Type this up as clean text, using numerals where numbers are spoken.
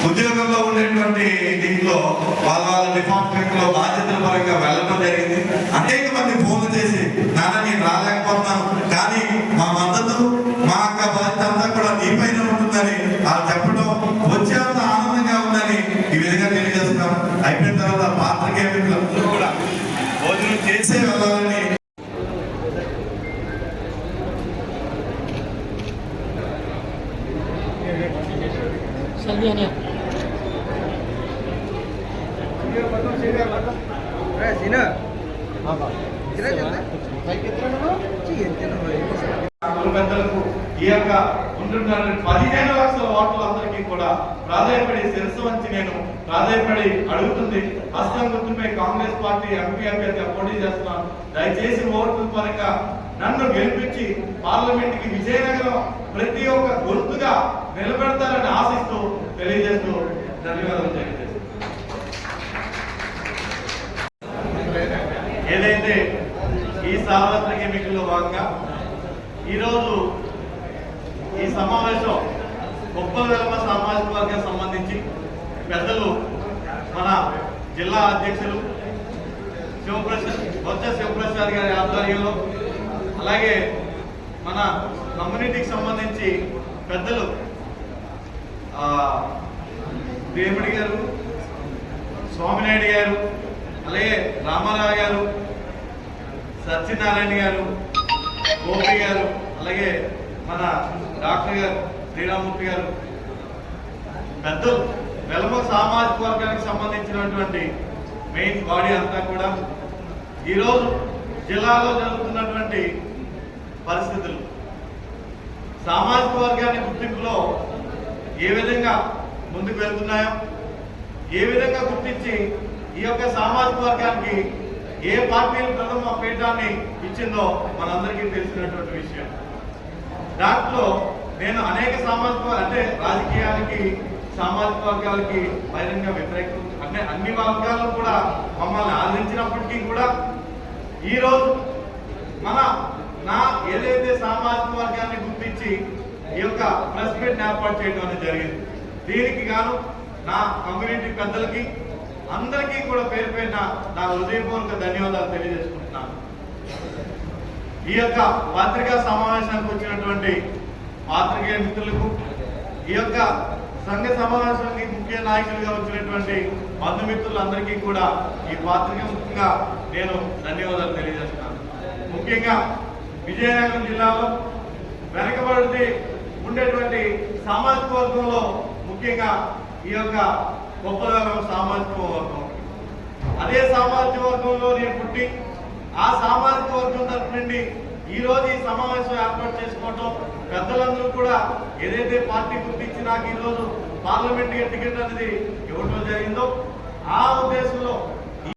ఉద్యోగంలో ఉండేటువంటి దీంట్లో వాళ్ళ డిపార్ట్మెంట్ లో బాధ్యతల పరంగా వెళ్ళడం జరిగింది. అనేక మంది ఫోన్లు చేసి నాన్న నేను రాలేకపోతున్నాను, కానీ మా మద్దతు మా యొక్క బాధ్యత అంతా కూడా నీ పైన ఉంటుందని వాళ్ళు చెప్పడం వచ్చేంత ఆనందంగా ఉందని ఈ విధంగా తెలియజేస్తున్నాం. అయిపోయిన తర్వాత పాత్రికేయులందరూ కూడా భోజనం చేసే వెళ్ళాలని పెద్దలకు ఈ యొక్క ఉంటున్న 15 లక్షల ఓట్లందరికీ కూడా ప్రాధాన్యపడి శిరస్సు వంచి నేను ప్రాధాన్యపడి అడుగుతుంది. హస్తం గుర్తుపై కాంగ్రెస్ పార్టీ ఎంపీ అభ్యర్థిగా పోటీ చేస్తున్నాను. దయచేసి ఓట్ల పరంగా నన్ను గెలిపించి పార్లమెంట్ కి విజయనగరం ప్రతి ఒక్క గుర్తుగా నిలబెడతారని ఆశిస్తూ తెలియజేస్తూ ధన్యవాదాలు తెలియజేస్తాను. ఏదైతే ఈ సార్వత్రిక ఎన్నికల్లో భాగంగా ఈరోజు ఈ సమావేశం కొప్పలవెలమ సామాజిక వర్గానికి సంబంధించి పెద్దలు మన జిల్లా అధ్యక్షులు శివప్రసాద్ గారి ఆధ్వర్యంలో, అలాగే మన కమ్యూనిటీకి సంబంధించి పెద్దలు దేవుడి గారు, స్వామినాయుడు గారు, అలాగే రామారావు గారు, సత్యనారాయణ గారు, గోపి గారు, అలాగే మన డాక్టర్ గారు శ్రీరామూర్తి గారు, పెద్దలు వెలమ సామాజిక వర్గానికి సంబంధించినటువంటి మెయిన్ బాడీ అంతా కూడా ఈరోజు జిల్లాలో జరుగుతున్నటువంటి పరిస్థితులు, సామాజిక వర్గాన్ని గుర్తింపులో ఏ విధంగా ముందుకు వెళ్తున్నాయో, ఏ విధంగా గుర్తించి ఈ యొక్క సామాజిక వర్గానికి ఏ పార్టీలు ప్రథమ పీఠాన్ని ఇచ్చిందో మనందరికీ తెలిసినటువంటి విషయం. దాంట్లో నేను అనేక సామాజిక అంటే రాజకీయాలకి సామాజిక వర్గాలకి బహిరంగ వ్యతిరేకం, అంటే అన్ని వర్గాలు కూడా మమ్మల్ని ఆదరించినప్పటికీ కూడా ఈరోజు నా ఏదైతే సామాజిక వర్గాన్ని గుర్తించి ఈ యొక్క ప్రెస్ మీట్ ఏర్పాటు చేయడం అనేది జరిగింది. దీనికి గాను నా కమ్యూనిటీ పెద్దలకి అందరికీ కూడా పేరు పేరున నా హృదయపూర్వక ధన్యవాదాలు తెలియజేసుకుంటున్నాను. ఈ యొక్క పత్రికా సమావేశానికి వచ్చినటువంటి పాత్రికేయ మిత్రులకు, ఈ యొక్క సంఘ సమావేశానికి ముఖ్య నాయకులుగా వచ్చినటువంటి బంధుమిత్రులందరికీ కూడా ఈ పాత్రిక ముఖ్యంగా నేను ధన్యవాదాలు తెలియజేస్తున్నాను. ముఖ్యంగా విజయనగరం జిల్లాలో వెనకబడి ఉండేటువంటి సామాజిక వర్గంలో ముఖ్యంగా ఈ యొక్క కొప్పలవెలమ సామాజిక వర్గం, అదే సామాజిక వర్గంలో నేను పుట్టి ఆ సామాజిక వర్గం తరఫు నుండి ఈ రోజు ఈ సమావేశం ఏర్పాటు చేసుకోవటం, పెద్దలందరూ కూడా ఏదైతే పార్టీ గుర్తించి నాకు ఈరోజు పార్లమెంట్ టికెట్ అనేది ఇవ్వడం జరిగిందో ఆ ఉద్దేశంలో